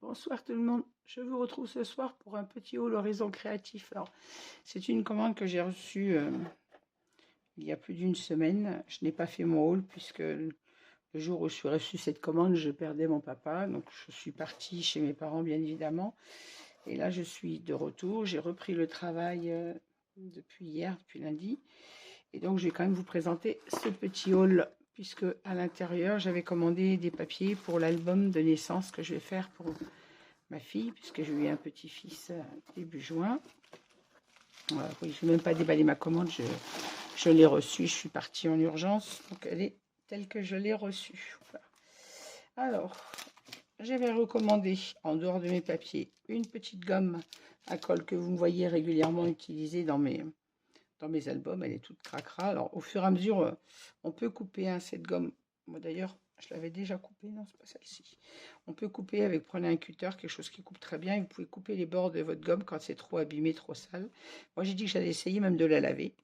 Bonsoir tout le monde, je vous retrouve ce soir pour un petit haul Horizon Créatif. Alors, c'est une commande que j'ai reçue il y a plus d'une semaine. Je n'ai pas fait mon haul puisque le jour où je suis reçu cette commande, je perdais mon papa. Donc je suis partie chez mes parents bien évidemment. Et là je suis de retour, j'ai repris le travail depuis hier, depuis lundi. Et donc je vais quand même vous présenter ce petit haul puisque à l'intérieur j'avais commandé des papiers pour l'album de naissance que je vais faire pour ma fille, puisque j'ai eu un petit-fils début juin. Voilà, oui, je n'ai même pas déballé ma commande, je l'ai reçue, je suis partie en urgence, donc elle est telle que je l'ai reçue. Voilà. Alors, j'avais recommandé, en dehors de mes papiers, une petite gomme à colle que vous me voyez régulièrement utiliser dans mes albums. Elle est toute cracra. Alors, au fur et à mesure, on peut couper cette gomme. Moi, d'ailleurs, je l'avais déjà coupée. Non, c'est pas celle-ci. On peut couper avec, prenez un cutter, quelque chose qui coupe très bien. Et vous pouvez couper les bords de votre gomme quand c'est trop abîmé, trop sale. Moi, j'ai dit que j'allais essayer même de la laver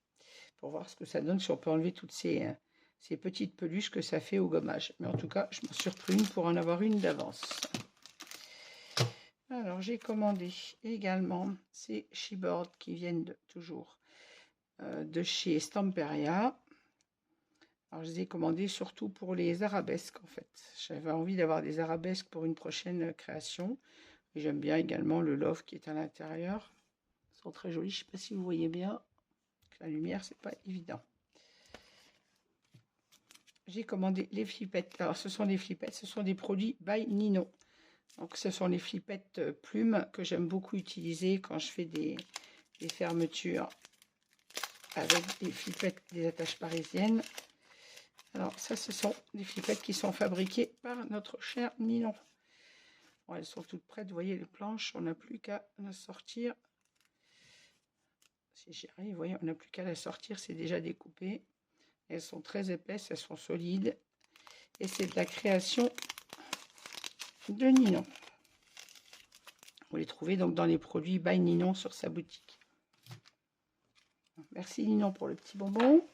pour voir ce que ça donne, si on peut enlever toutes ces petites peluches que ça fait au gommage. Mais en tout cas, je m'en suis repris une pour en avoir une d'avance. Alors, j'ai commandé également ces chipboards qui viennent toujours de chez Stamperia. Alors, je les ai commandés surtout pour les arabesques, en fait. J'avais envie d'avoir des arabesques pour une prochaine création. J'aime bien également le love qui est à l'intérieur. Ils sont très jolis. Je ne sais pas si vous voyez bien. Avec la lumière, c'est pas évident. J'ai commandé les flippettes. Alors, ce sont des flippettes. Ce sont des produits by Nino. Donc, ce sont les flippettes plumes que j'aime beaucoup utiliser quand je fais des fermetures avec des flippettes, des attaches parisiennes. Alors ça, ce sont des flippettes qui sont fabriquées par notre cher Ninon. Bon, elles sont toutes prêtes, vous voyez les planches, on n'a plus qu'à la sortir. Si j'y arrive, vous voyez, on n'a plus qu'à la sortir, c'est déjà découpé. Elles sont très épaisses, elles sont solides. Et c'est de la création de Ninon. Vous les trouvez donc dans les produits by Ninon sur sa boutique. Merci Ninon pour le petit bonbon,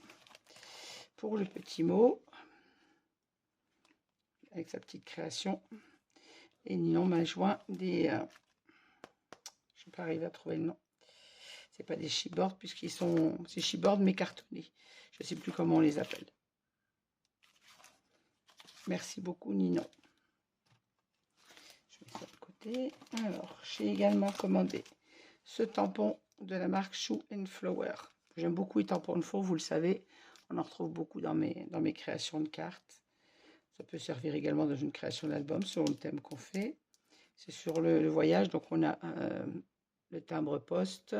pour le petit mot, avec sa petite création. Et Ninon m'a joint des... je n'ai pas arrivé à trouver le nom. C'est pas des chipboards puisqu'ils sont... C'est chipboards mais cartonnés. Je ne sais plus comment on les appelle. Merci beaucoup Ninon. Je mets ça de côté. Alors, j'ai également commandé ce tampon de la marque Shoe & Flower. J'aime beaucoup les tampons de fond, vous le savez. On en retrouve beaucoup dans mes créations de cartes. Ça peut servir également dans une création d'album selon le thème qu'on fait. C'est sur le voyage, donc on a le timbre poste,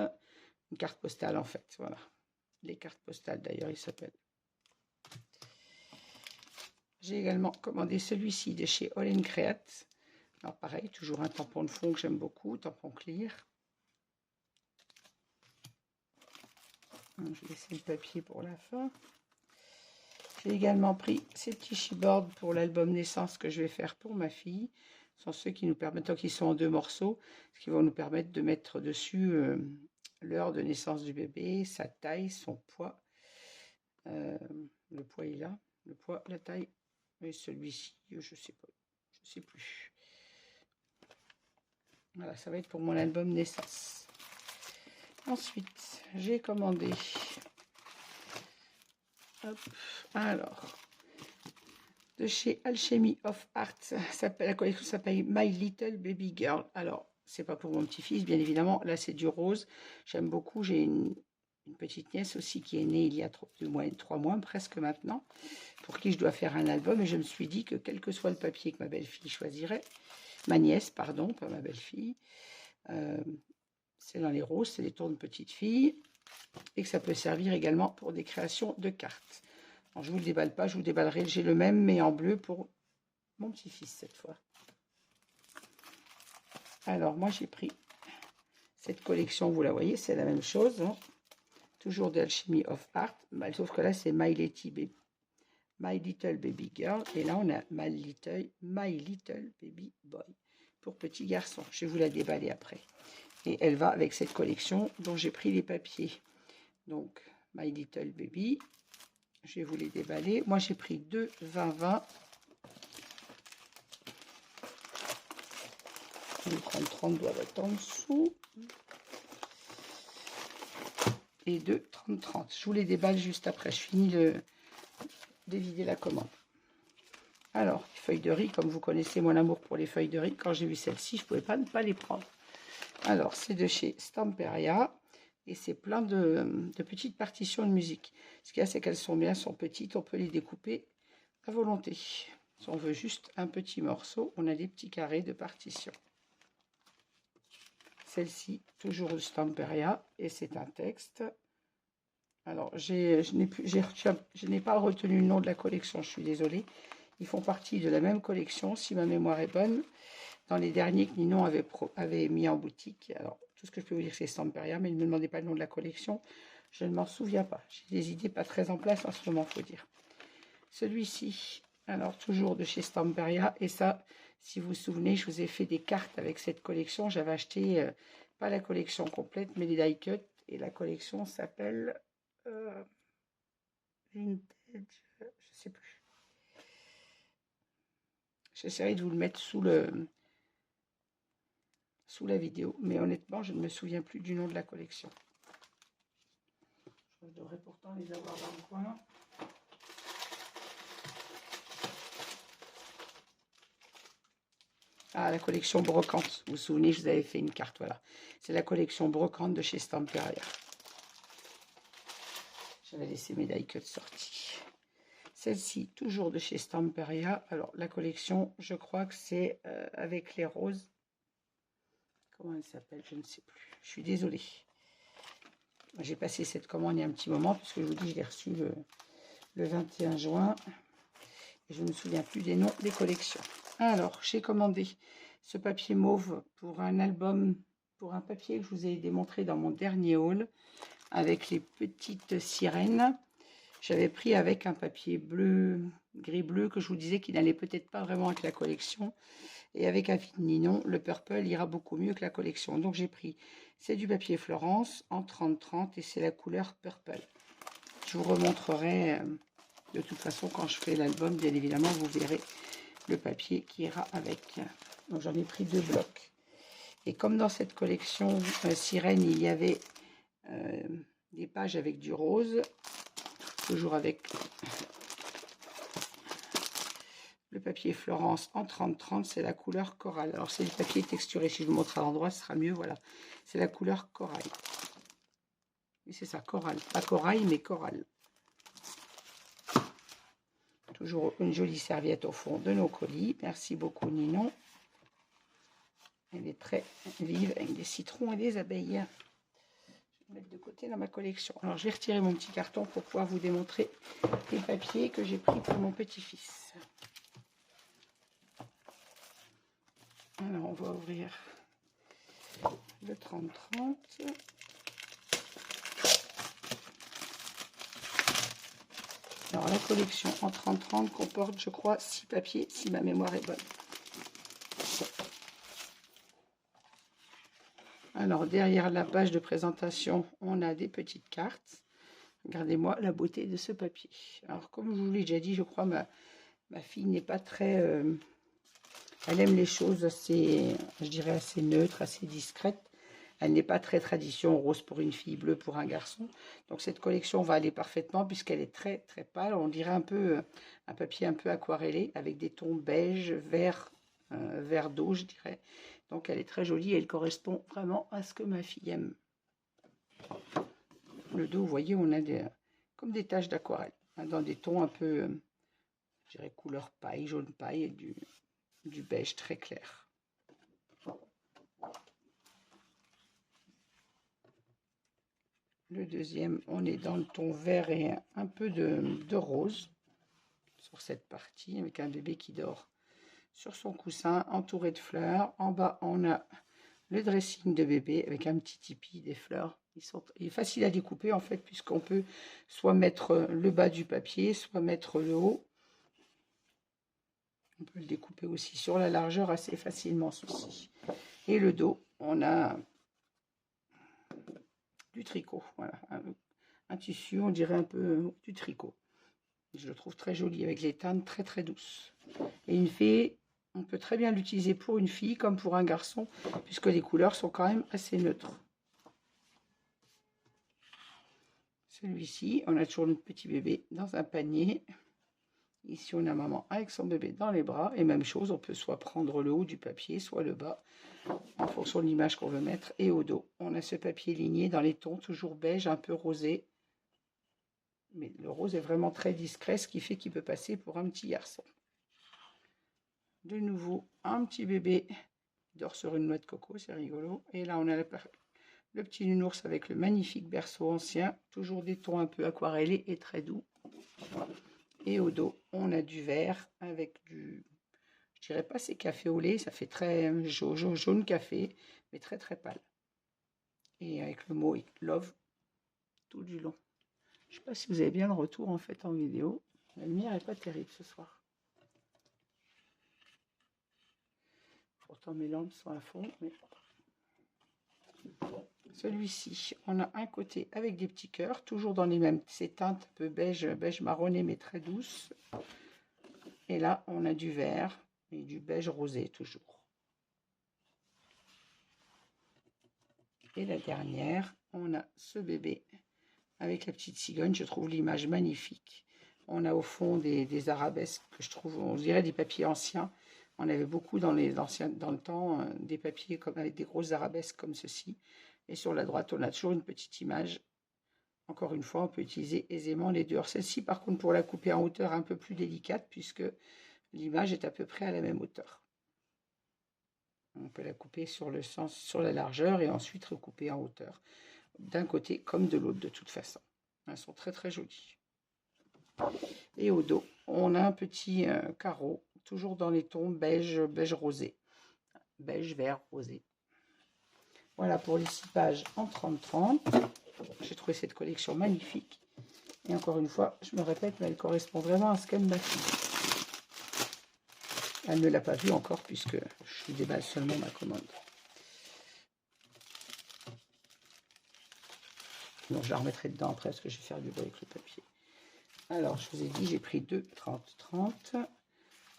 une carte postale en fait, voilà. Les cartes postales d'ailleurs, ils s'appellent. J'ai également commandé celui-ci de chez All Create. Alors pareil, toujours un tampon de fond que j'aime beaucoup, tampon clear. Je vais laisser le papier pour la fin. J'ai également pris ces petits chipboards pour l'album naissance que je vais faire pour ma fille. Ce sont ceux qui nous permettent, donc ils sont en 2 morceaux, ce qui vont nous permettre de mettre dessus l'heure de naissance du bébé, sa taille, son poids. Le poids est là, le poids, la taille, et celui-ci, je sais pas, je sais plus. Voilà, ça va être pour mon album naissance. Ensuite, j'ai commandé. Hop, alors, de chez Alchemy of Art, la collection s'appelle My Little Baby Girl. Alors, c'est pas pour mon petit-fils, bien évidemment. Là, c'est du rose. J'aime beaucoup. J'ai une petite nièce aussi qui est née il y a 3 mois presque maintenant, pour qui je dois faire un album. Et je me suis dit que quel que soit le papier que ma belle-fille choisirait, ma nièce, pardon, pas ma belle-fille, c'est dans les roses, c'est des tons de petite fille, et que ça peut servir également pour des créations de cartes. Alors, je ne vous le déballe pas, je vous déballerai. J'ai le même, mais en bleu pour mon petit-fils cette fois. Alors, moi, j'ai pris cette collection, vous la voyez, c'est la même chose. Hein. Toujours d'Alchemy of Art, sauf que là, c'est My Little Baby Girl. Et là, on a My Little Baby Boy pour petit garçon. Je vais vous la déballer après. Et elle va avec cette collection dont j'ai pris les papiers. Donc, My Little Baby. Je vais vous les déballer. Moi, j'ai pris 2 20-20. Le 30-30 doit être en dessous. Et 2 30-30. Je vous les déballe juste après. Je finis de vider la commande. Alors, les feuilles de riz, comme vous connaissez mon amour pour les feuilles de riz, quand j'ai vu celles-ci, je ne pouvais pas ne pas les prendre. Alors, c'est de chez Stamperia. Et c'est plein de petites partitions de musique. Ce qu'il y a, c'est qu'elles sont bien, sont petites. On peut les découper à volonté. Si on veut juste un petit morceau, on a des petits carrés de partitions. Celle-ci, toujours de Stamperia. Et c'est un texte. Alors, je n'ai pas retenu le nom de la collection, je suis désolée. Ils font partie de la même collection, si ma mémoire est bonne, dans les derniers que Ninon avait mis en boutique. Alors, tout ce que je peux vous dire, c'est Stamperia, mais ne me demandez pas le nom de la collection, je ne m'en souviens pas. J'ai des idées pas très en place en ce moment, il faut dire. Celui-ci, alors toujours de chez Stamperia, et ça, si vous vous souvenez, je vous ai fait des cartes avec cette collection. J'avais acheté, pas la collection complète, mais les die cut, et la collection s'appelle Vintage, je sais plus. J'essaierai de vous le mettre sous la vidéo, mais honnêtement, je ne me souviens plus du nom de la collection. Je devrais pourtant les avoir dans le coin. Ah, la collection brocante. Vous vous souvenez, je vous avais fait une carte, voilà. C'est la collection brocante de chez Stamperia. J'avais laissé mes die cuts sortis. Celle-ci, toujours de chez Stamperia. Alors, la collection, je crois que c'est avec les roses. Comment elle s'appelle? Je ne sais plus. Je suis désolée. J'ai passé cette commande il y a un petit moment, puisque je vous dis, je l'ai reçue le 21 juin. Et je ne me souviens plus des noms des collections. Alors, j'ai commandé ce papier mauve pour un album, pour un papier que je vous ai démontré dans mon dernier haul, avec les petites sirènes. J'avais pris avec un papier bleu, gris-bleu, que je vous disais qu'il n'allait peut-être pas vraiment avec la collection. Et avec un fil Ninon, le purple ira beaucoup mieux que la collection. Donc j'ai pris, c'est du papier Florence en 30-30 et c'est la couleur purple. Je vous remontrerai, de toute façon, quand je fais l'album, bien évidemment, vous verrez le papier qui ira avec. Donc j'en ai pris 2 blocs. Et comme dans cette collection sirène, il y avait des pages avec du rose, toujours avec le papier Florence en 30-30, c'est la couleur corail. Alors c'est du papier texturé, si je vous montre à l'endroit, ce sera mieux, voilà. C'est la couleur corail. Oui, c'est ça, corail. Pas corail, mais corail. Toujours une jolie serviette au fond de nos colis. Merci beaucoup, Ninon. Elle est très vive avec des citrons et des abeilles. Je vais mettre de côté dans ma collection. Alors, je vais retirer mon petit carton pour pouvoir vous démontrer les papiers que j'ai pris pour mon petit-fils. Alors, on va ouvrir le 30-30. Alors, la collection en 30-30 comporte, je crois, 6 papiers, si ma mémoire est bonne. Alors, derrière la page de présentation, on a des petites cartes. Regardez-moi la beauté de ce papier. Alors, comme je vous l'ai déjà dit, je crois ma fille n'est pas très... elle aime les choses assez, je dirais, assez neutres, assez discrètes. Elle n'est pas très tradition, rose pour une fille, bleu pour un garçon. Donc, cette collection va aller parfaitement puisqu'elle est très, très pâle. On dirait un peu un papier un peu aquarellé avec des tons beige, vert, vert d'eau, je dirais. Donc, elle est très jolie et elle correspond vraiment à ce que ma fille aime. Le dos, vous voyez, on a comme des taches d'aquarelle, hein, dans des tons un peu, je dirais, couleur paille, jaune paille et du beige très clair. Le deuxième, on est dans le ton vert et un peu de rose sur cette partie, avec un bébé qui dort sur son coussin, entouré de fleurs. En bas, on a le dressing de bébé avec un petit tipi, des fleurs. Il est facile à découper en fait, puisqu'on peut soit mettre le bas du papier, soit mettre le haut. On peut le découper aussi sur la largeur assez facilement, ceci. Et le dos, on a du tricot, voilà, un tissu, on dirait un peu du tricot. Je le trouve très joli avec les teintes très très douces. Et une fée On peut très bien l'utiliser pour une fille comme pour un garçon, puisque les couleurs sont quand même assez neutres. Celui-ci, on a toujours notre petit bébé dans un panier. Ici, on a maman avec son bébé dans les bras. Et même chose, on peut soit prendre le haut du papier, soit le bas, en fonction de l'image qu'on veut mettre. Et au dos, on a ce papier ligné dans les tons, toujours beige, un peu rosé. Mais le rose est vraiment très discret, ce qui fait qu'il peut passer pour un petit garçon. De nouveau, un petit bébé qui dort sur une noix de coco, c'est rigolo. Et là, on a le petit nounours avec le magnifique berceau ancien, toujours des tons un peu aquarellés et très doux. Et au dos, on a du vert avec du, je dirais pas c'est café au lait, ça fait très jaune café, mais très très pâle. Et avec le mot love tout du long. Je sais pas si vous avez bien le retour en fait en vidéo. La lumière est pas terrible ce soir. Pourtant mes lampes sont à fond, mais celui-ci, on a un côté avec des petits cœurs, toujours dans les mêmes ces teintes un peu beige marronné, mais très douces. Et là, on a du vert et du beige rosé toujours. Et la dernière, on a ce bébé avec la petite cigogne. Je trouve l'image magnifique. On a au fond des arabesques que je trouve, on dirait des papiers anciens. On avait beaucoup dans le temps des papiers comme avec des grosses arabesques comme ceci. Et sur la droite, on a toujours une petite image. Encore une fois, on peut utiliser aisément les deux. Alors celle-ci, par contre, pour la couper en hauteur, un peu plus délicate, puisque l'image est à peu près à la même hauteur. On peut la couper sur le sens, sur la largeur, et ensuite recouper en hauteur, d'un côté comme de l'autre de toute façon. Elles sont très très jolies. Et au dos, on a un petit carreau, toujours dans les tons beige rosé, beige vert rosé. Voilà pour les 6 pages en 30-30. J'ai trouvé cette collection magnifique. Et encore une fois, je me répète, mais elle correspond vraiment à ce qu'aime ma fille. Elle ne l'a pas vu encore puisque je déballe seulement ma commande. Donc je la remettrai dedans après parce que je vais faire du bruit avec le papier. Alors je vous ai dit, j'ai pris 2 30-30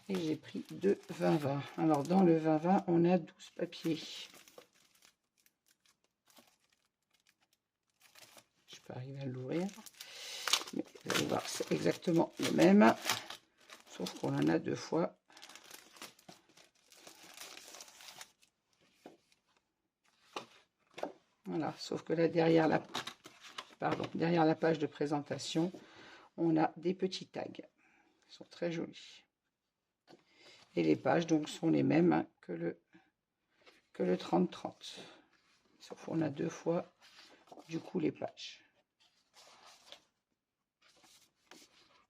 et j'ai pris 2 20-20. Alors dans le 20-20, on a 12 papiers. Je peux arriver à l'ouvrir. Mais vous allez voir, c'est exactement le même, sauf qu'on en a 2 fois. Voilà, sauf que là, derrière la page de présentation, on a des petits tags. Ils sont très jolis. Et les pages, donc, sont les mêmes que le 30-30. Sauf qu'on a 2 fois, du coup, les pages.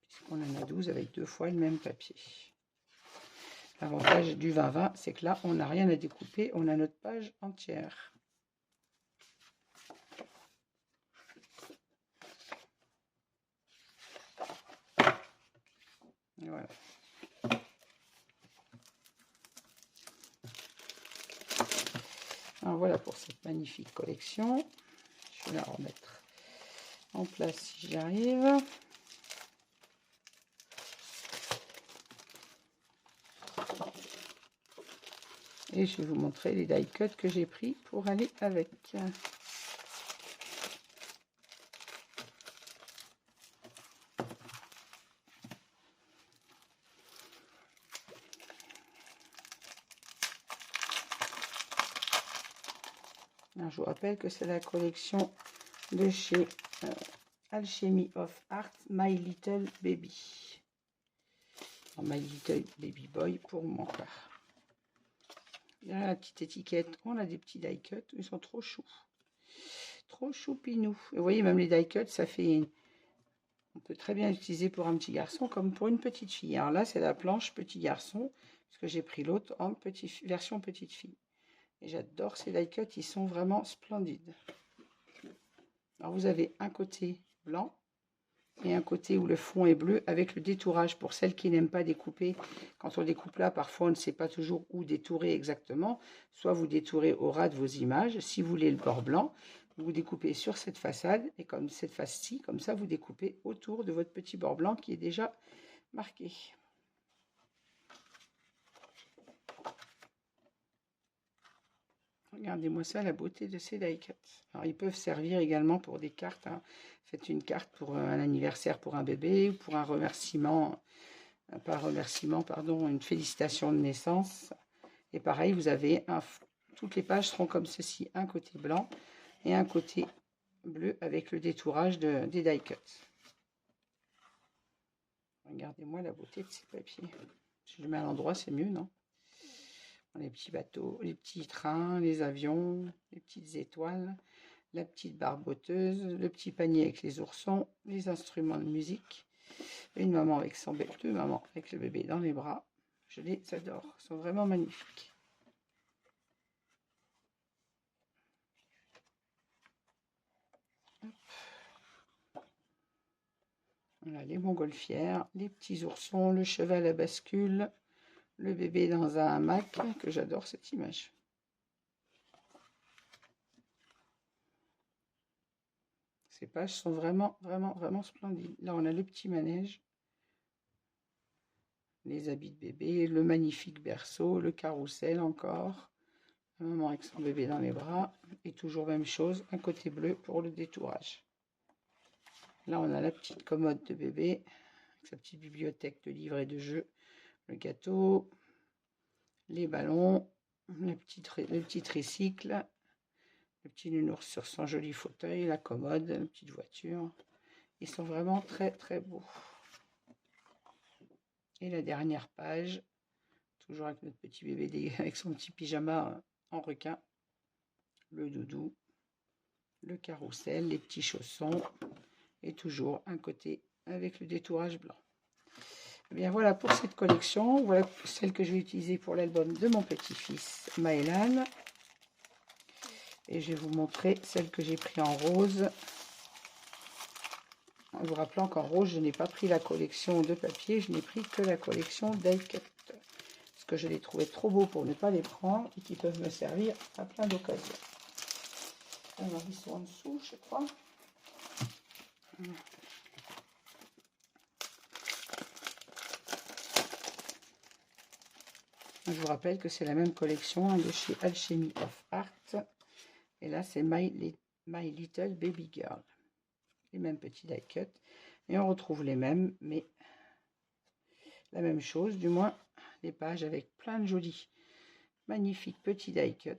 Puisqu'on en a 12 avec 2 fois le même papier. L'avantage du 20-20, c'est que là, on n'a rien à découper. On a notre page entière. Et voilà. Alors voilà pour cette magnifique collection. Je vais la remettre en place si j'y arrive. Et je vais vous montrer les die cuts que j'ai pris pour aller avec. Alors, je vous rappelle que c'est la collection de chez Alchemy of Art, My Little Baby. Alors, My Little Baby Boy pour moi. Derrière la petite étiquette, on a des petits die cuts. Ils sont trop choux. Trop choupinous. Et vous voyez, même les die cuts, ça fait... On peut très bien l'utiliser pour un petit garçon comme pour une petite fille. Alors là, c'est la planche petit garçon, parce que j'ai pris l'autre en version petite fille. Et j'adore ces die cuts, ils sont vraiment splendides. Alors vous avez un côté blanc et un côté où le fond est bleu avec le détourage. Pour celles qui n'aiment pas découper, quand on découpe là, parfois on ne sait pas toujours où détourer exactement. Soit vous détourez au ras de vos images. Si vous voulez le bord blanc, vous découpez sur cette façade et comme cette face-ci, comme ça vous découpez autour de votre petit bord blanc qui est déjà marqué. Regardez-moi ça, la beauté de ces die cuts. Alors, ils peuvent servir également pour des cartes. Hein. Faites une carte pour un anniversaire pour un bébé ou pour un remerciement, pas un remerciement, pardon, une félicitation de naissance. Et pareil, vous avez toutes les pages seront comme ceci, un côté blanc et un côté bleu avec le détourage des die cuts. Regardez-moi la beauté de ces papiers. Si je le mets à l'endroit, c'est mieux, non? Les petits bateaux, les petits trains, les avions, les petites étoiles, la petite barboteuse, le petit panier avec les oursons, les instruments de musique, une maman avec son bébé, deux mamans avec le bébé dans les bras. Je les adore, ils sont vraiment magnifiques. Voilà, les montgolfières, les petits oursons, le cheval à bascule, le bébé dans un hamac, que j'adore cette image. Ces pages sont vraiment splendides. Là, on a le petit manège, les habits de bébé, le magnifique berceau, le carrousel encore, la maman avec son bébé dans les bras, et toujours même chose, un côté bleu pour le détourage. Là, on a la petite commode de bébé, avec sa petite bibliothèque de livres et de jeux, le gâteau, les ballons, le petit tricycle, le petit nounours sur son joli fauteuil, la commode, la petite voiture. Ils sont vraiment très beaux. Et la dernière page, toujours avec notre petit bébé avec son petit pyjama en requin, le doudou, le carrousel, les petits chaussons, et toujours un côté avec le détourage blanc. Et bien voilà pour cette collection. Voilà celle que je vais utiliser pour l'album de mon petit-fils Maëlan. Et je vais vous montrer celle que j'ai pris en rose. En vous rappelant qu'en rose, je n'ai pas pris la collection de papier, je n'ai pris que la collection die cut. Parce que je les trouvais trop beaux pour ne pas les prendre et qui peuvent me servir à plein d'occasions. Alors, ils sont en dessous, je crois. Je vous rappelle que c'est la même collection de chez Alchemy of Art. Et là, c'est My Little Baby Girl. Les mêmes petits die cut. Et on retrouve les mêmes, mais la même chose, du moins les pages avec plein de jolis, magnifiques petits die cut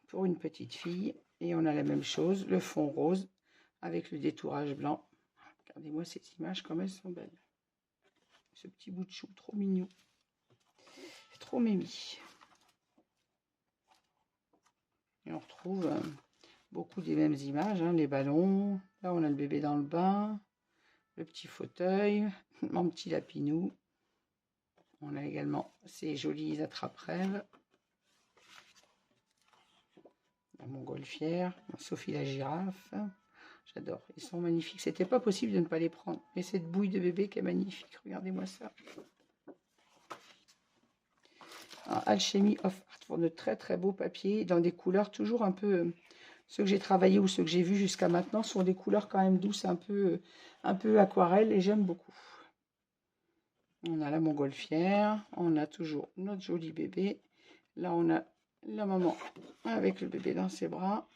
pour une petite fille. Et on a la même chose, le fond rose avec le détourage blanc. Regardez-moi ces images, comme elles sont belles. Ce petit bout de chou, trop mignon. Trop mimi. Et on retrouve beaucoup des mêmes images, hein, les ballons. Là, on a le bébé dans le bain, le petit fauteuil, mon petit lapinou. On a également ces jolis attrape-rêves. La montgolfière, Sophie la girafe. J'adore, ils sont magnifiques. C'était pas possible de ne pas les prendre. Et cette bouille de bébé qui est magnifique, regardez-moi ça. Alchemy of Art pour de très beaux papiers dans des couleurs toujours un peu ceux que j'ai travaillé ou ceux que j'ai vus jusqu'à maintenant sont des couleurs quand même douces, un peu aquarelle, et j'aime beaucoup. On a la montgolfière, on a toujours notre joli bébé. Là, on a la maman avec le bébé dans ses bras.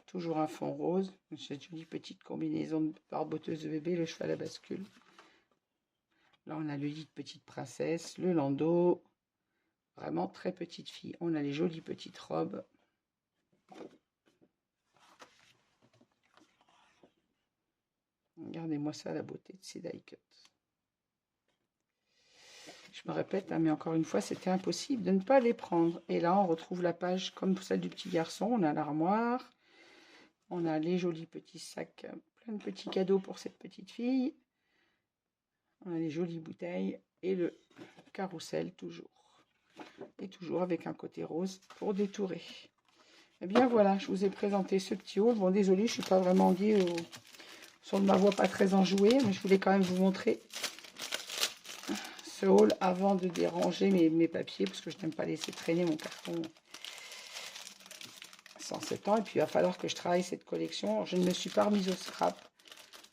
Toujours un fond rose, cette jolie petite combinaison de barboteuse de bébé, le cheval à bascule. Là, on a le lit de petite princesse, le landau. Vraiment très petite fille. On a les jolies petites robes. Regardez-moi ça, la beauté de ces die cut. Je me répète, hein, mais encore une fois, c'était impossible de ne pas les prendre. Et là, on retrouve la page comme celle du petit garçon. On a l'armoire. On a les jolis petits sacs, plein de petits cadeaux pour cette petite fille. On a les jolies bouteilles et le carrousel toujours. Et toujours avec un côté rose pour détourer. Eh bien voilà, je vous ai présenté ce petit haul. Bon, désolé, je ne suis pas vraiment gué au son de ma voix pas très enjouée, mais je voulais quand même vous montrer ce haul avant de déranger mes papiers, parce que je n'aime pas laisser traîner mon carton sans 7 ans. Et puis il va falloir que je travaille cette collection. Je ne me suis pas remise au scrap.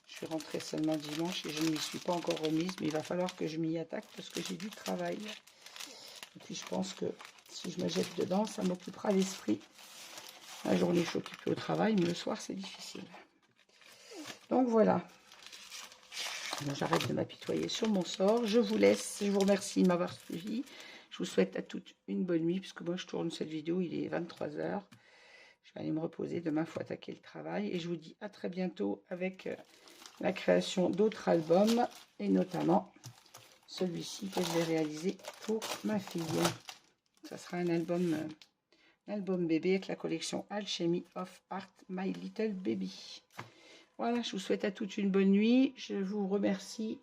Je suis rentrée seulement dimanche et je ne m'y suis pas encore remise, mais il va falloir que je m'y attaque parce que j'ai du travail. Et puis je pense que Si je me jette dedans, ça m'occupera l'esprit. La journée, je suis occupée au travail, mais le soir, c'est difficile. Donc voilà. J'arrête de m'apitoyer sur mon sort. Je vous laisse. Je vous remercie de m'avoir suivi. Je vous souhaite à toutes une bonne nuit, puisque moi, je tourne cette vidéo. Il est 23 h. Je vais aller me reposer. Demain, il faut attaquer le travail. Et je vous dis à très bientôt avec la création d'autres albums, et notamment celui-ci que je vais réaliser pour ma fille. Ça sera un album bébé avec la collection Alchemy of Art My Little Baby. Voilà, je vous souhaite à toutes une bonne nuit. Je vous remercie.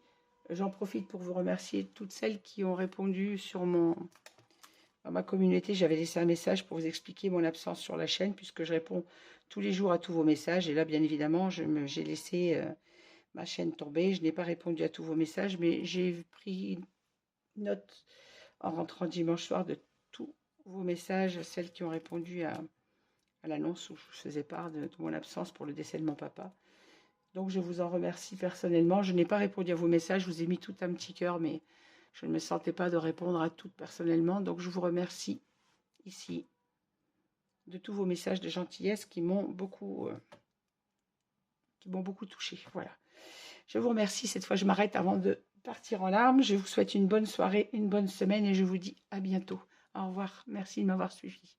J'en profite pour vous remercier toutes celles qui ont répondu sur dans ma communauté. J'avais laissé un message pour vous expliquer mon absence sur la chaîne, puisque je réponds tous les jours à tous vos messages. Et là, bien évidemment, j'ai laissé ma chaîne tomber. Je n'ai pas répondu à tous vos messages, mais j'ai pris note en rentrant dimanche soir de tous vos messages, celles qui ont répondu à l'annonce où je vous faisais part de mon absence pour le décès de mon papa. Donc je vous en remercie personnellement. Je n'ai pas répondu à vos messages, je vous ai mis tout un petit cœur, mais je ne me sentais pas de répondre à toutes personnellement. Donc je vous remercie ici de tous vos messages de gentillesse qui m'ont beaucoup touché. Voilà. Je vous remercie. Cette fois, je m'arrête avant de partir en larmes. Je vous souhaite une bonne soirée, une bonne semaine et je vous dis à bientôt. Au revoir. Merci de m'avoir suivi.